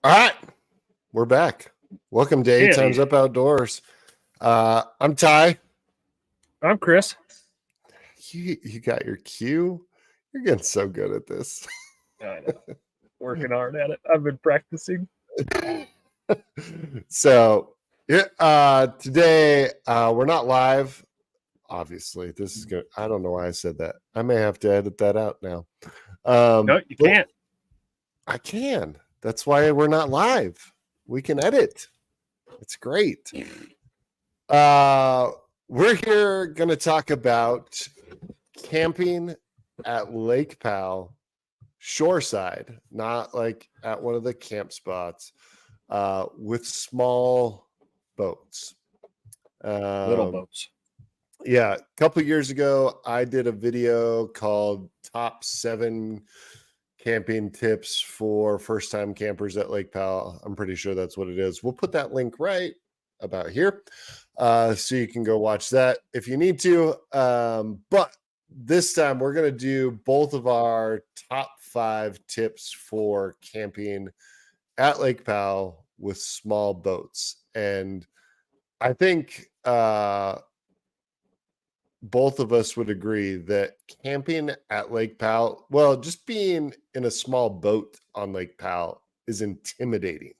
All right, we're back. Welcome to 8 Times Yeah, Up Outdoors. I'm Ty. I'm Chris. You got your cue. You're getting so good at this. I know. Working hard at it. I've been practicing. So, yeah, today we're not live. Obviously, this is good. I don't know why I said that. I may have to edit that out now. No, you But can't. I can. That's why we're not live. We can edit. It's great. We're here going to talk about camping at Lake Powell, shoreside, not like at one of the camp spots, with small boats. Little boats. Yeah, a couple years ago, I did a video called Top 7 Camping Tips for First-Time Campers at Lake Powell. I'm pretty sure that's what it is. We'll put that link right about here, so you can go watch that if you need to. But this time, we're going to do both of our top 5 tips for camping at Lake Powell with small boats. And I think both of us would agree that camping at Lake Powell, well, just being in a small boat on Lake Powell is intimidating,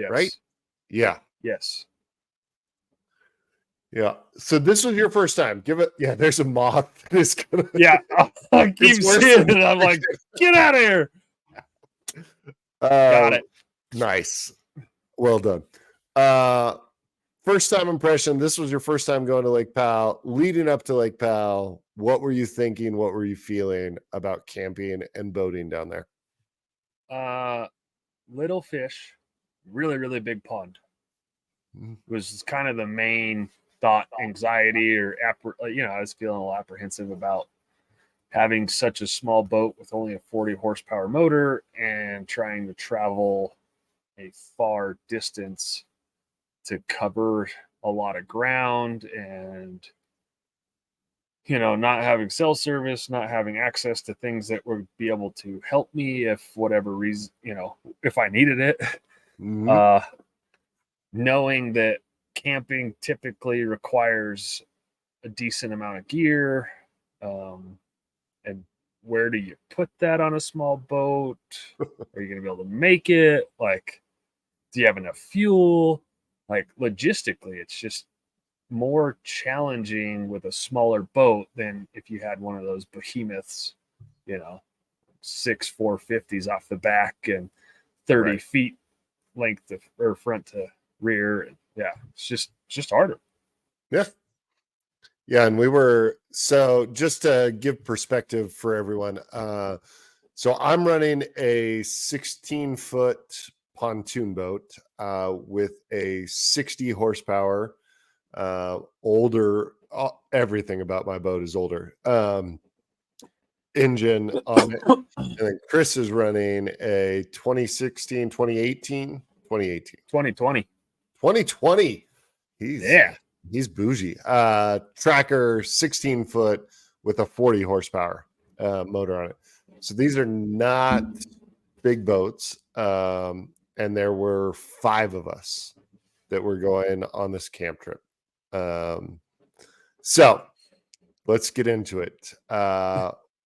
right? Yes. Yeah. Yes. Yeah. So this was your first time. Give it. Yeah, there's a moth. It's gonna, Yeah. I keep It's worse seeing than- it. I'm like, get out of here. Got it. Nice. Well done. First time impression. This was your first time going to Lake Powell. Leading up to Lake Powell, what were you thinking? What were you feeling about camping and boating down there? Little fish, really, really big pond was kind of the main thought, anxiety, or I was feeling a little apprehensive about having such a small boat with only a 40 horsepower motor and trying to travel a far distance to cover a lot of ground and not having cell service, not having access to things that would be able to help me if whatever reason, if I needed it. Mm-hmm. Knowing that camping typically requires a decent amount of gear, and where do you put that on a small boat? Are you going to be able to make it? Like, do you have enough fuel? Like, logistically, it's just more challenging with a smaller boat than if you had one of those behemoths, 6 450s off the back and 30 Right. feet length or front to rear. Yeah, it's just harder. Yeah. Yeah. And we were, so just to give perspective for everyone, so I'm running a 16-foot pontoon boat with a 60 horsepower, older, everything about my boat is older, engine on it. And then Chris is running a 2016, 2018, 2020. 2020. Yeah. He's bougie. Tracker 16-foot with a 40 horsepower motor on it. So these are not big boats. And there were 5 of us that were going on this camp trip. So let's get into it.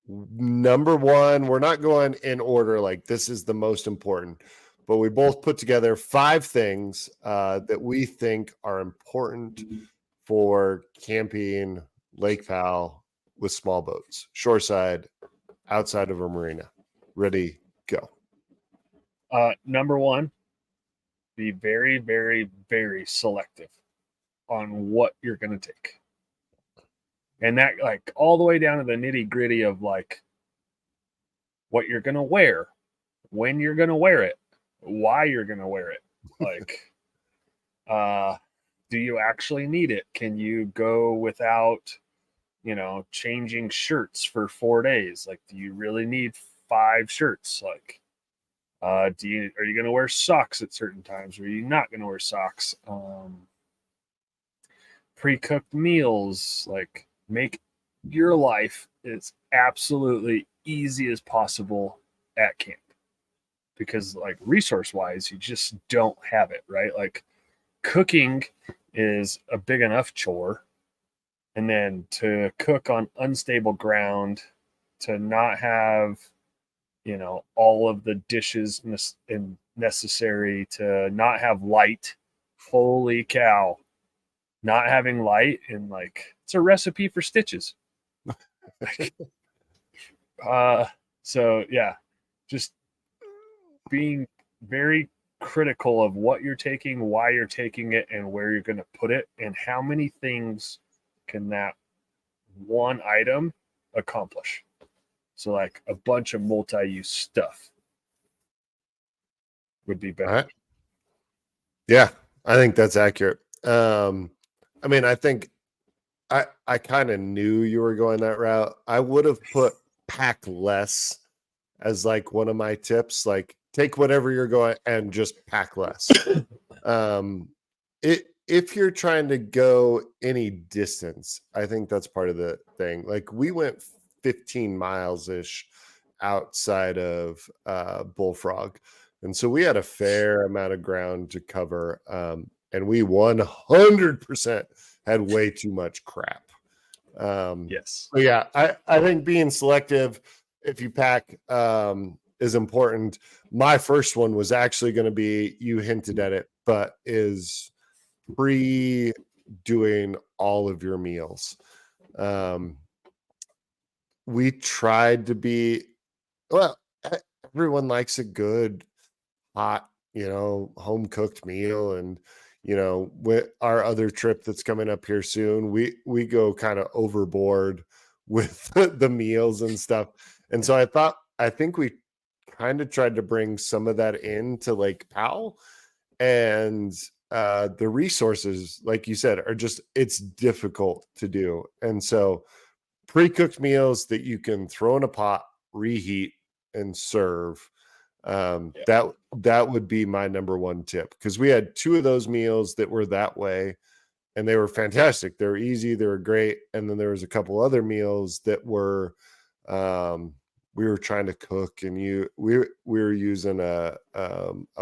Number 1, we're not going in order like this is the most important, but we both put together 5 things that we think are important for camping Lake Powell with small boats, shoreside, outside of a marina. Ready, go. Number 1, be very, very, very selective on what you're going to take. And that, like, all the way down to the nitty gritty of like what you're going to wear, when you're going to wear it, why you're going to wear it. Like, do you actually need it? Can you go without, changing shirts for 4 days? Like, do you really need 5 shirts? Like, are you going to wear socks at certain times? Or are you not going to wear socks? Pre-cooked meals, like, make your life as absolutely easy as possible at camp. because like resource wise, you just don't have it, right? Like cooking is a big enough chore. And then to cook on unstable ground, to not have, all of the dishes necessary, to not have light. Holy cow. Not having light, and like it's a recipe for stitches. uh so yeah, just being very critical of what you're taking, why you're taking it, and where you're going to put it, and how many things can that one item accomplish. So like a bunch of multi-use stuff would be better. All right. Yeah, I think that's accurate. I mean, I think I kind of knew you were going that route. I would have put pack less as like one of my tips. Like take whatever you're going and just pack less. If you're trying to go any distance, I think that's part of the thing. Like we went 15 miles ish outside of Bullfrog, and so we had a fair amount of ground to cover. And we 100% had way too much crap. Yes. But yeah, I think being selective, if you pack, is important. My first one was actually going to be, you hinted at it, but is doing all of your meals. We tried to be, well, everyone likes a good hot, home cooked meal. And, with our other trip that's coming up here soon, we go kind of overboard with the meals and stuff. And so I think we kind of tried to bring some of that into Lake Powell. And the resources, like you said, are just, it's difficult to do. And so pre-cooked meals that you can throw in a pot, reheat, and serve. That would be my number one tip, because we had 2 of those meals that were that way, and they were fantastic. They were easy, they were great. And then there was a couple other meals that were, we were trying to cook, and we were using a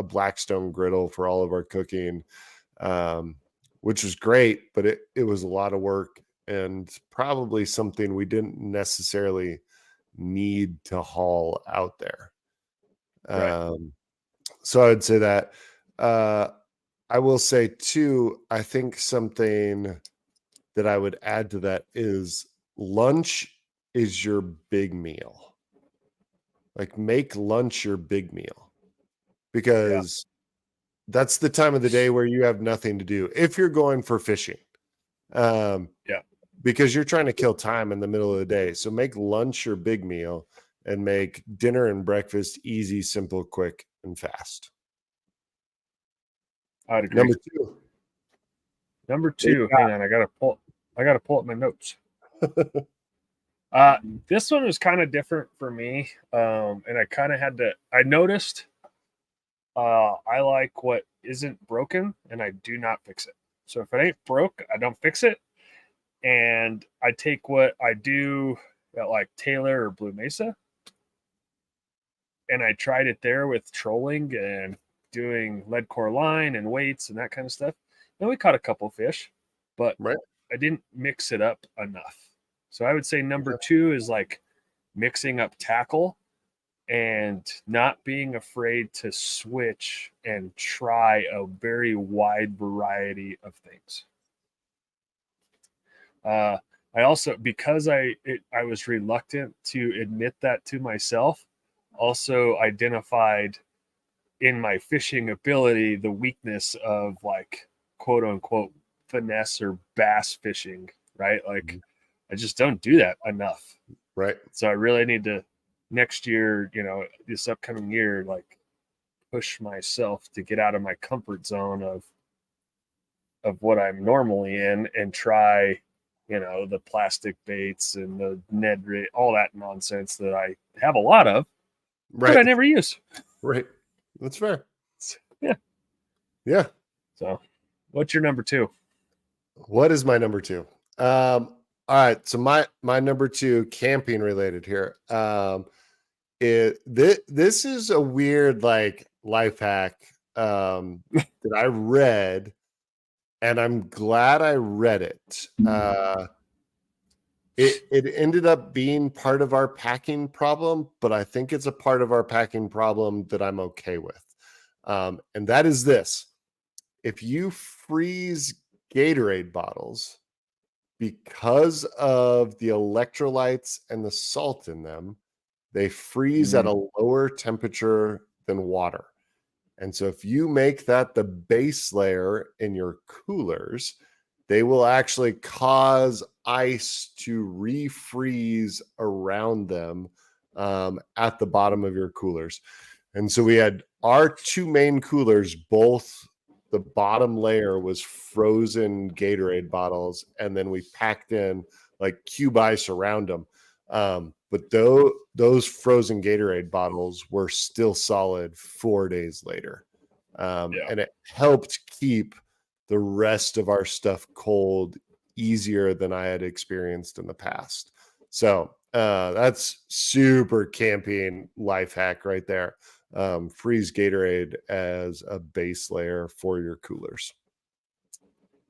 Blackstone griddle for all of our cooking, which was great, but it was a lot of work and probably something we didn't necessarily need to haul out there. Right. So I would say that. I will say too, I think something that I would add to that is lunch is your big meal. Like make lunch your big meal, Yeah. because that's the time of the day where you have nothing to do if you're going for fishing. Um, Yeah. because you're trying to kill time in the middle of the day. So make lunch your big meal and make dinner and breakfast easy, simple, quick, and fast. I'd agree. Number 2. Number What do 2, you hang on, I gotta pull up my notes. This one was kind of different for me. And I kind of had to, I noticed I like what isn't broken and I do not fix it. So if it ain't broke, I don't fix it. And I take what I do at like Taylor or Blue Mesa, and I tried it there with trolling and doing lead core line and weights and that kind of stuff. And we caught a couple fish, but Right. I didn't mix it up enough. So I would say number 2 is like mixing up tackle and not being afraid to switch and try a very wide variety of things. I also, because I was reluctant to admit that to myself, also identified in my fishing ability the weakness of like quote unquote finesse or bass fishing, right? Like I just don't do that enough. Right. So I really need to next year, this upcoming year, like push myself to get out of my comfort zone of what I'm normally in and try, the plastic baits and the Ned rig, all that nonsense that I have a lot of, but I Right. never use. Right. That's fair. Yeah. Yeah. So, what's your number 2? What is my number 2? All right. So my number 2, camping related here. This is a weird like life hack that I read, and I'm glad I read it. It ended up being part of our packing problem, but I think it's a part of our packing problem that I'm okay with. And that is this: if you freeze Gatorade bottles, because of the electrolytes and the salt in them, they freeze at a lower temperature than water. And so if you make that the base layer in your coolers, they will actually cause ice to refreeze around them at the bottom of your coolers. And so we had our two main coolers, both the bottom layer was frozen Gatorade bottles, and then we packed in like cube ice around them. But those frozen Gatorade bottles were still solid 4 days later. And it helped keep the rest of our stuff cold easier than I had experienced in the past. So that's super camping life hack right there. Freeze Gatorade as a base layer for your coolers.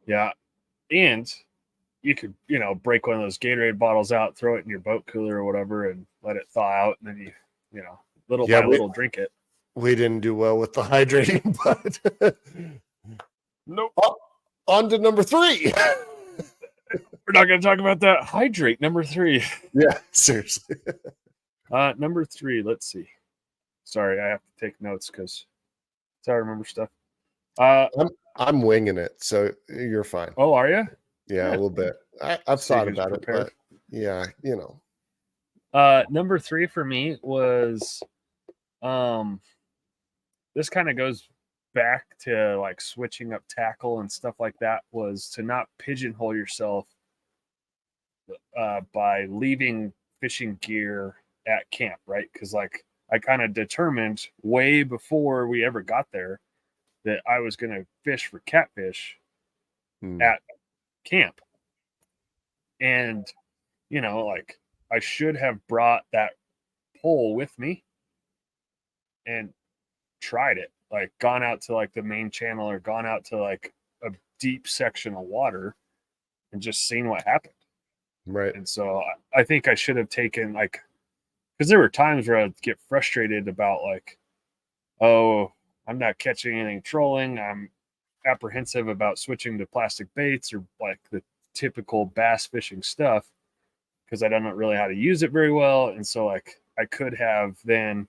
Yeah. And you could, break one of those Gatorade bottles out, throw it in your boat cooler or whatever, and let it thaw out. And then little by little drink it. We didn't do well with the hydrating, but nope. On to number 3. We're not going to talk about that. Hydrate, number 3. Yeah, seriously. Number 3, let's see. Sorry, I have to take notes because I remember stuff. I'm winging it, so you're fine. Oh, are you? Yeah, a little bit. I've thought about it, but yeah, Number 3 for me was, this kind of goes back to like switching up tackle and stuff like that, was to not pigeonhole yourself by leaving fishing gear at camp, right? Because like I kind of determined way before we ever got there that I was going to fish for catfish at camp. And, like I should have brought that pole with me and tried it, like gone out to like the main channel or gone out to like a deep section of water and just seen what happened. Right. And so I think I should have taken like, because there were times where I'd get frustrated about like, oh, I'm not catching anything trolling. I'm apprehensive about switching to plastic baits or like the typical bass fishing stuff because I don't know really how to use it very well. And so like I could have then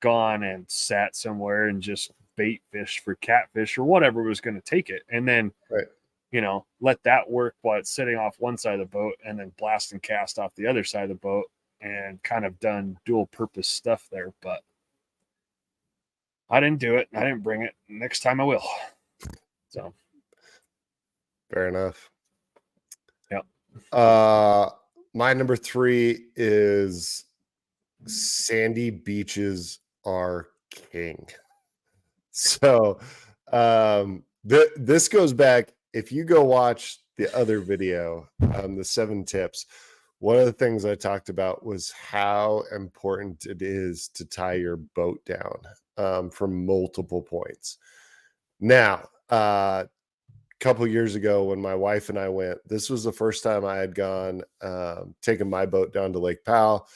gone and sat somewhere and just bait fish for catfish or whatever was going to take it. And then, let that work while it's sitting off one side of the boat and then blast and cast off the other side of the boat and kind of done dual purpose stuff there. But I didn't do it. I didn't bring it. Next time I will. So. Fair enough. Yep. My number 3 is sandy beaches are king. So this goes back, if you go watch the other video, the 7 tips, one of the things I talked about was how important it is to tie your boat down from multiple points. Now, a couple years ago when my wife and I went, this was the first time I had gone, taken my boat down to Lake Powell.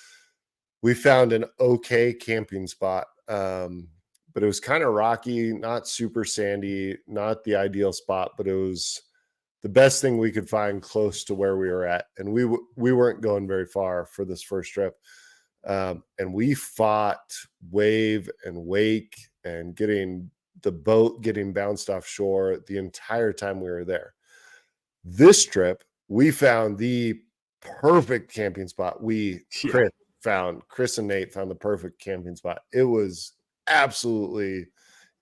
We found an okay camping spot, but it was kind of rocky, not super sandy, not the ideal spot, but it was the best thing we could find close to where we were at. And we weren't going very far for this first trip. And we fought wave and wake and getting the boat getting bounced offshore the entire time we were there. This trip, we found the perfect camping spot. Chris and Nate found the perfect camping spot. It was absolutely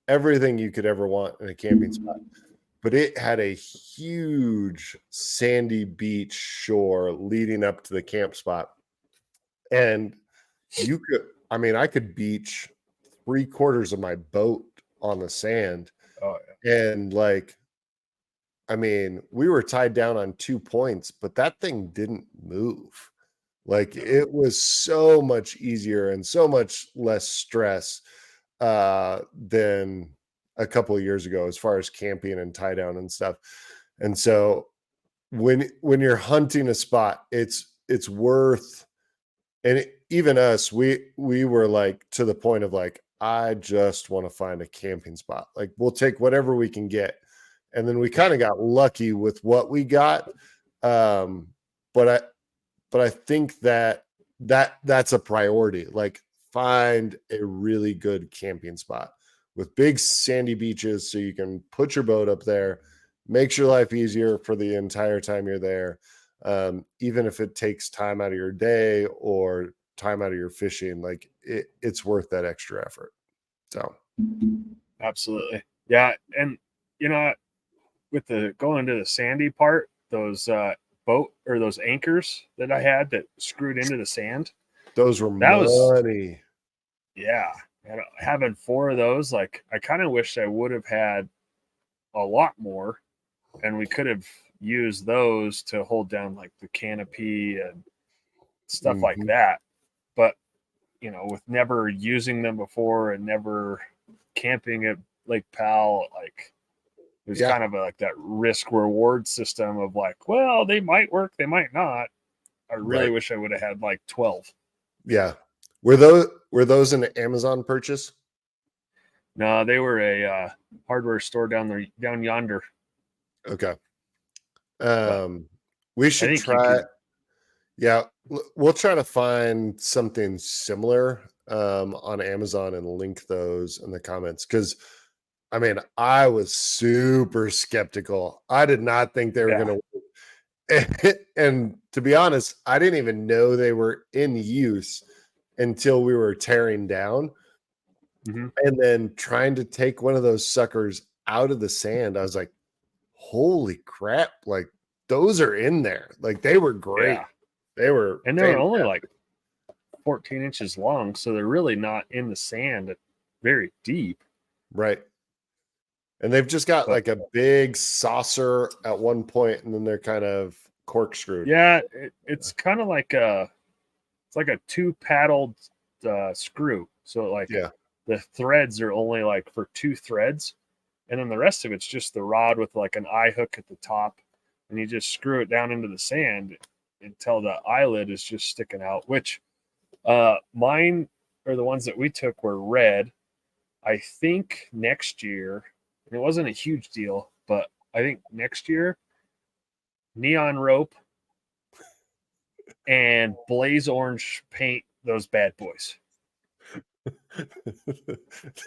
everything you could ever want in a camping spot, but it had a huge sandy beach shore leading up to the camp spot. And I could beach 3/4 of my boat on the sand. Oh, yeah. And we were tied down on 2 points, but that thing didn't move. Like it was so much easier and so much less stress than a couple of years ago as far as camping and tie down and stuff. And so when you're hunting a spot, it's worth, and even us, we were like to the point of like, I just want to find a camping spot. Like we'll take whatever we can get. And then we kind of got lucky with what we got. Um, but I think that's a priority. Like find a really good camping spot with big sandy beaches so you can put your boat up there, makes your life easier for the entire time you're there. Even if it takes time out of your day or time out of your fishing, like it's worth that extra effort. So Absolutely. Yeah. And, you know, with the going to the sandy part, those boat or those anchors that I had that screwed into the sand, those were that was, money. yeah. And having 4 of those, like, I kind of wish I would have had a lot more, and we could have used those to hold down like the canopy and stuff like Mhm. that. But, you know, with never using them before and never camping at Lake Powell, like, it was Yeah. kind of like that risk reward system of like, well, they might work, they might not. I really Right. wish I would have had like 12. Yeah. Were those an Amazon purchase? No, they were a hardware store down yonder. Okay. But We I should think you try. could. Yeah, we'll try to find something similar on Amazon and link those in the comments because I mean I was super skeptical. I did not think they were Yeah. going to, and to be honest, I didn't even know they were in use until we were tearing down Hmm. and then trying to take one of those suckers out of the sand. I was like, holy crap! Like those are in there. Like they were great. Yeah. They were And they were only fantastic. like 14 inches long, so they're really not in the sand very deep. Right. And they've just got But like a big saucer at one point, and then they're kind of corkscrewed. yeah, it's kind of like it's like a 2 paddled screw. So like Yeah. the threads are only like for 2 threads, and then the rest of it's just the rod with like an eye hook at the top, and you just screw it down into the sand until the eyelid is just sticking out. Which mine or the ones that we took were red. I think next year, and it wasn't a huge deal, but I think next year, neon rope and blaze orange paint those bad boys.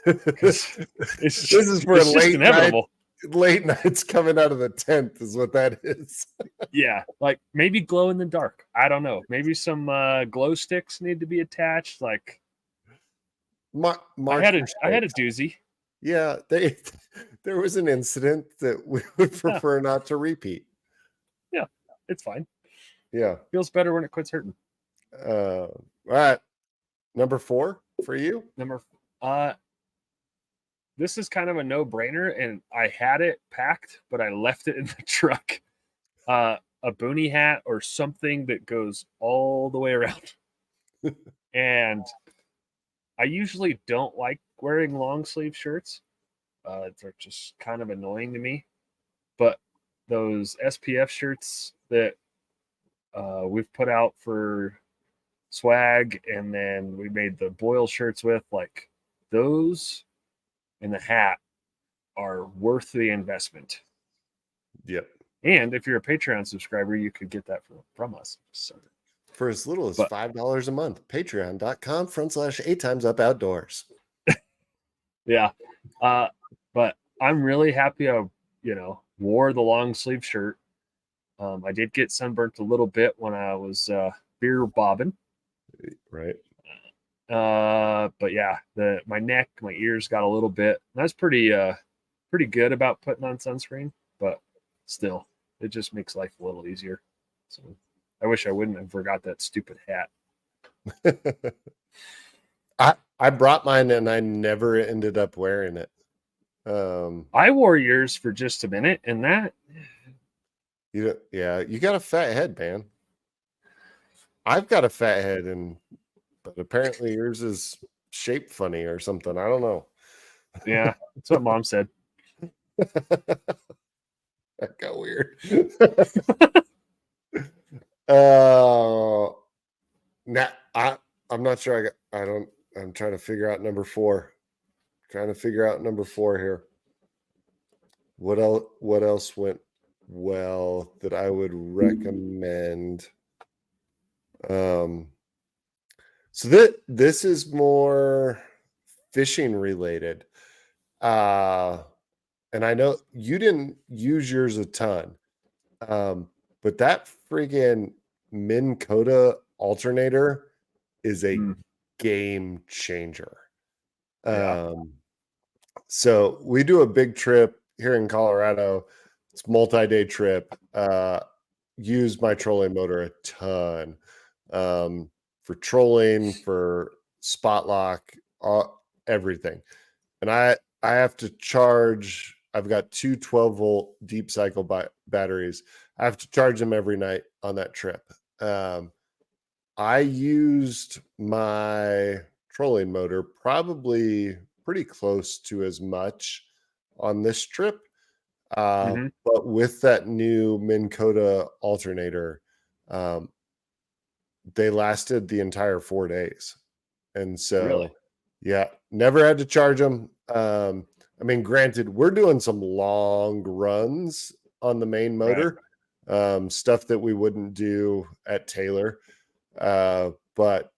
Because This is for it's just inevitable. late nights coming out of the tent is what that is. Yeah, like maybe glow in the dark. I don't know. Maybe some glow sticks need to be attached. Like Mark your I had a stakes. doozy. Yeah, they there was an incident that we would Yeah, prefer not to repeat. yeah, it's fine. Yeah. Feels better when it quits hurting. All right. Number 4 for you. Number, uh, this is kind of a no brainer, and I had it packed, but I left it in the truck. A boonie hat or something that goes all the way around. And I usually don't like wearing long sleeve shirts. They're just kind of annoying to me. But those SPF shirts that we've put out for swag, and then we made the boil shirts with, like, those and the hat are worth the investment. Yep. And if you're a Patreon subscriber, you could get that from us. So, For as little as but $5 a month. Patreon.com/8timesup outdoors. yeah, but I'm really happy I, wore the long sleeve shirt. I did get sunburnt a little bit when I was beer bobbing. Right. But yeah, my neck, my ears got a little bit. That's pretty good about putting on sunscreen, but still, it just makes life a little easier. So I wish I wouldn't have forgot that stupid hat. I brought mine and I never ended up wearing it. I wore yours for just a minute, and Yeah, you got a fat head, man. I've got a fat head, but apparently yours is shaped funny or something. I don't know. Yeah, that's what Mom said. That got weird. Now I'm not sure. I'm trying to figure out number 4. Trying to figure out number 4 here. What else went well that I would recommend? So this is more fishing related. And I know you didn't use yours a ton. But that friggin' Minn Kota alternator is a Mm, game changer. yeah. So we do a big trip here in Colorado. It's multi-day trip. Use my trolling motor a ton for trolling, for spot lock, everything. And I have to charge. I've got two 12-volt deep cycle batteries. I have to charge them every night on that trip. I used my trolling motor probably pretty close to as much on this trip. Mm-hmm. But with that new Minn Kota alternator, um, they lasted the entire 4 days. And Really? so, yeah, never had to charge them. I mean, granted, we're doing some long runs on the main Right. motor, stuff that we wouldn't do at Taylor. But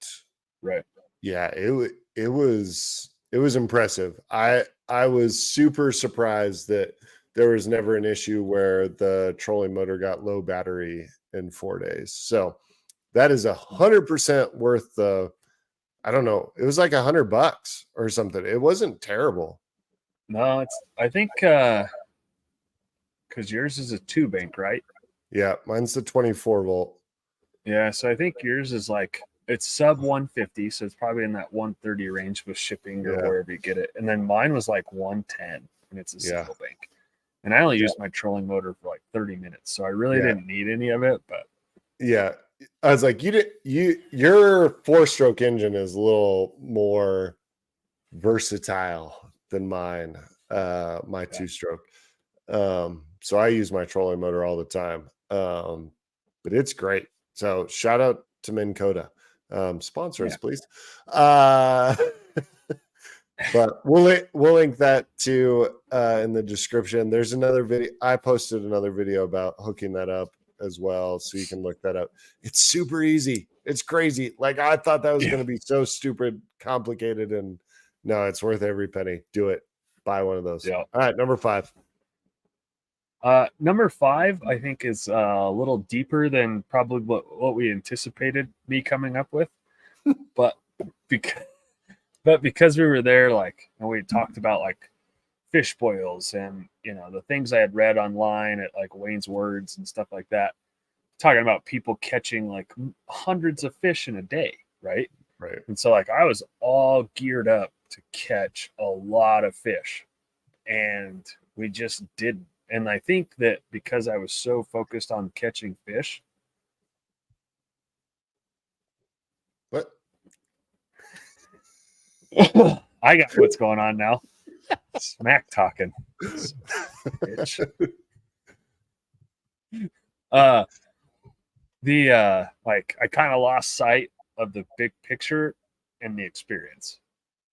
Right. yeah, it was impressive. I was super surprised that there was never an issue where the trolling motor got low battery in 4 days. So that is 100% worth the, I don't know, it was like $100 or something. It wasn't terrible. No, I think because yours is a 2 bank, right? Yeah, mine's the 24-volt. Yeah, so I think yours is like it's sub 150, so it's probably in that 130 range with shipping or Yeah, wherever you get it. And then mine was like 110, and it's a yeah, single bank. And I only yeah, used my trolling motor for like 30 minutes, so I really yeah, didn't need any of it. But yeah. I was like, your 4-stroke engine is a little more versatile than mine, my yeah, 2-stroke. So I use my trolling motor all the time. But it's great. So shout out to Minn Kota. Sponsor us, yeah, please. But we'll link that to in the description. There's another video. I posted another video about hooking that up as well, so you can look that up. It's super easy. It's crazy. Like I thought that was yeah, going to be so stupid complicated, and no, it's worth every penny. Do it. Buy one of those. yeah. All right, number 5. Number 5, I think, is a little deeper than probably what we anticipated me coming up with, but because because we were there, like, and we talked about like fish boils and the things I had read online at like Wayne's Words and stuff like that, talking about people catching like hundreds of fish in a day, right? Right. And so like I was all geared up to catch a lot of fish, and we just didn't. And I think that because I was so focused on catching fish, What? I got what's going on now. Smack talking. Bitch. Uh like I kind of lost sight of the big picture and the experience.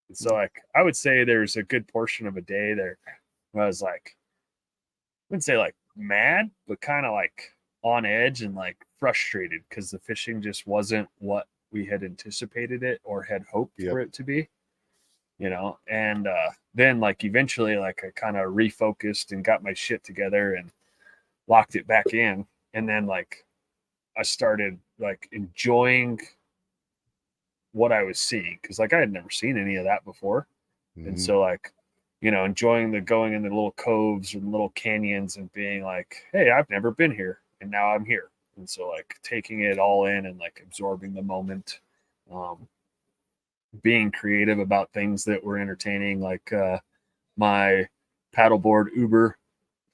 And so like I would say there's a good portion of a day there where I was like, I wouldn't say like mad, but kind of like on edge and like frustrated because the fishing just wasn't what we had anticipated it or had hoped Yep. for it to be, and then like eventually like I kind of refocused and got my shit together and locked it back in, and then like I started like enjoying what I was seeing because like I had never seen any of that before. And Mhm. so like, enjoying the going in the little coves and little canyons and being like, hey, I've never been here and now I'm here. And so like taking it all in and like absorbing the moment, um, being creative about things that were entertaining, like my paddleboard Uber.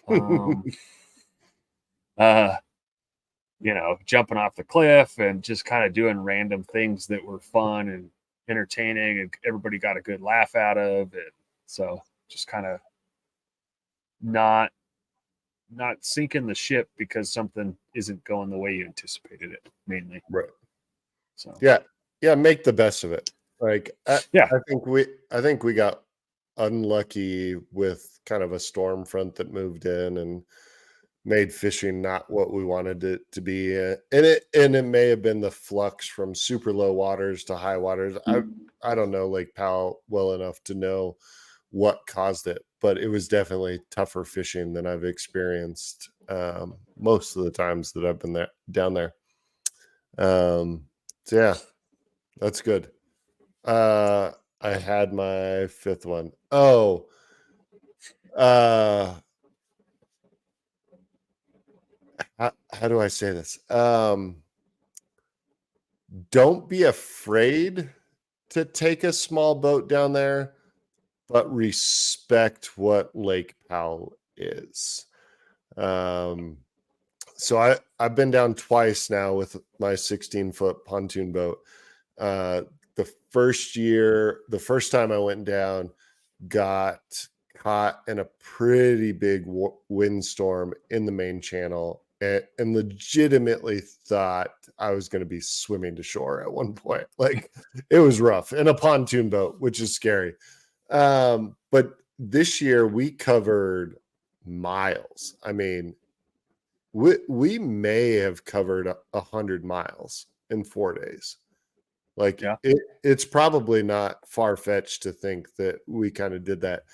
Um, uh, jumping off the cliff and just kind of doing random things that were fun and entertaining, and everybody got a good laugh out of it. So just kind of not sinking the ship because something isn't going the way you anticipated it, mainly. Right. So yeah, make the best of it. Like I think we got unlucky with kind of a storm front that moved in and made fishing not what we wanted it to be. And it may have been the flux from super low waters to high waters. I don't know Lake Powell well enough to know what caused it, but it was definitely tougher fishing than I've experienced most of the times that I've been down there. So yeah, that's good. I had my fifth one. Oh, how do I say this? Don't be afraid to take a small boat down there, but respect what Lake Powell is. So I've been down twice now with my 16-foot pontoon boat. The first time I went down, got caught in a pretty big windstorm in the main channel, and legitimately thought I was going to be swimming to shore at one point. Like it was rough in a pontoon boat, which is scary. But this year we covered miles. I mean, we may have covered 100 miles in 4 days. Like it's probably not far-fetched to think that we kind of did that.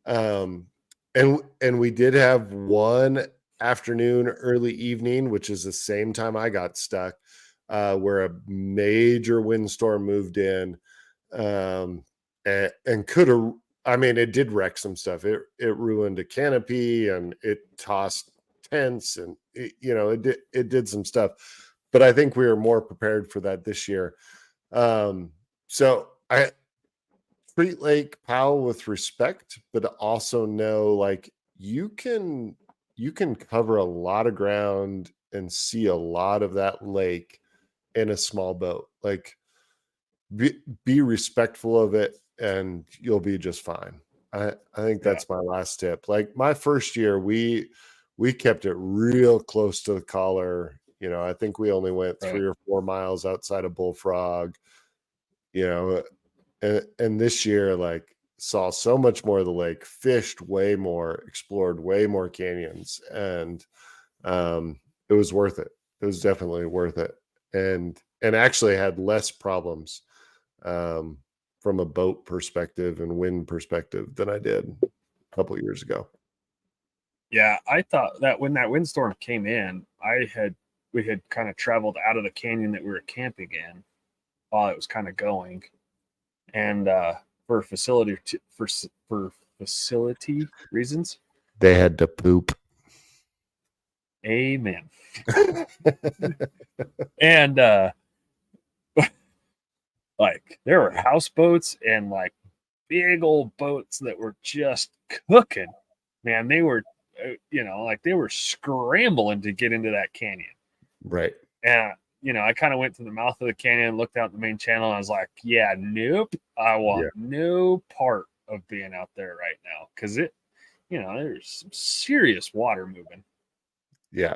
And we did have one afternoon, early evening, which is the same time I got stuck, where a major windstorm moved in, and could have, I mean, it did wreck some stuff. It ruined a canopy and it tossed tents, and it did some stuff. But I think we were more prepared for that this year. So I treat Lake Powell with respect, but also know like you can cover a lot of ground and see a lot of that lake in a small boat. Like be respectful of it and you'll be just fine. I think that's my last tip. Like my first year, we kept it real close to the collar. I think we only went 3 or 4 miles outside of Bullfrog, and this year, like, saw so much more of the lake, fished way more, explored way more canyons, and it was worth it. It was definitely worth it, and actually had less problems from a boat perspective and wind perspective than I did a couple of years ago. Yeah, I thought that when that windstorm came in, we had kind of traveled out of the canyon that we were camping in while it was kind of going, and for facility reasons, they had to poop. Amen. And like there were houseboats and like big old boats that were just cooking. Man, they were like they were scrambling to get into that canyon. Right. And I kind of went to the mouth of the canyon, looked out the main channel, and I was like, yeah, nope, I want no part of being out there right now, because there's some serious water moving. Yeah.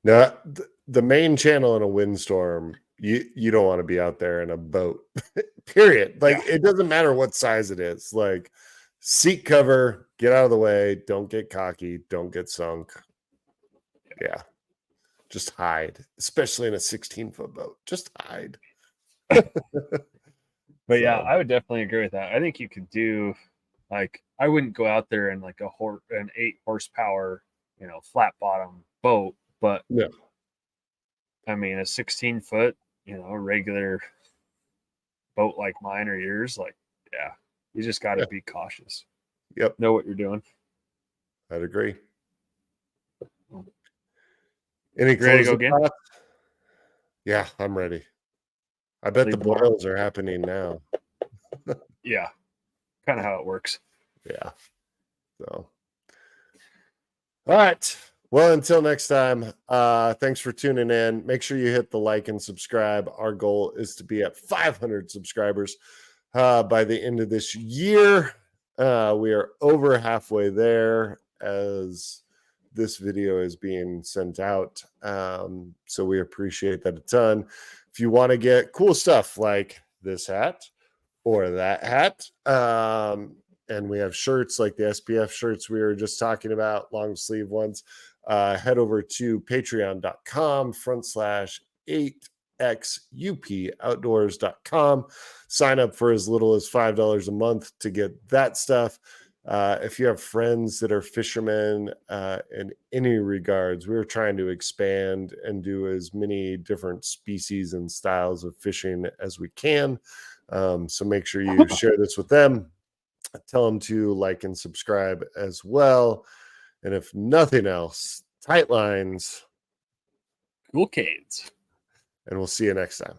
Now, the main channel in a windstorm, you don't want to be out there in a boat, period. Like, it doesn't matter what size it is. Like, seat cover, get out of the way, don't get cocky, don't get sunk. Yeah. Just hide, especially in a 16-foot boat. Just hide. But yeah, I would definitely agree with that. I think you could do, like, I wouldn't go out there in like an 8 horsepower, flat bottom boat, but I mean a 16-foot, regular boat like mine or yours, like, yeah, you just got to be cautious. Yep. Know what you're doing. I'd agree. Any ready to go again? Yeah, I'm ready. I bet the boils are happening now. Yeah, kind of how it works. Yeah. So, all right. Well, until next time, thanks for tuning in. Make sure you hit the like and subscribe. Our goal is to be at 500 subscribers by the end of this year. We are over halfway there as this video is being sent out. So we appreciate that a ton. If you want to get cool stuff like this hat or that hat, and we have shirts like the SPF shirts we were just talking about, long sleeve ones, head over to patreon.com/8xupoutdoors.com. Sign up for as little as $5 a month to get that stuff. If you have friends that are fishermen in any regards, we're trying to expand and do as many different species and styles of fishing as we can. So make sure you share this with them. Tell them to like and subscribe as well. And if nothing else, tight lines. Cool Cades. And we'll see you next time.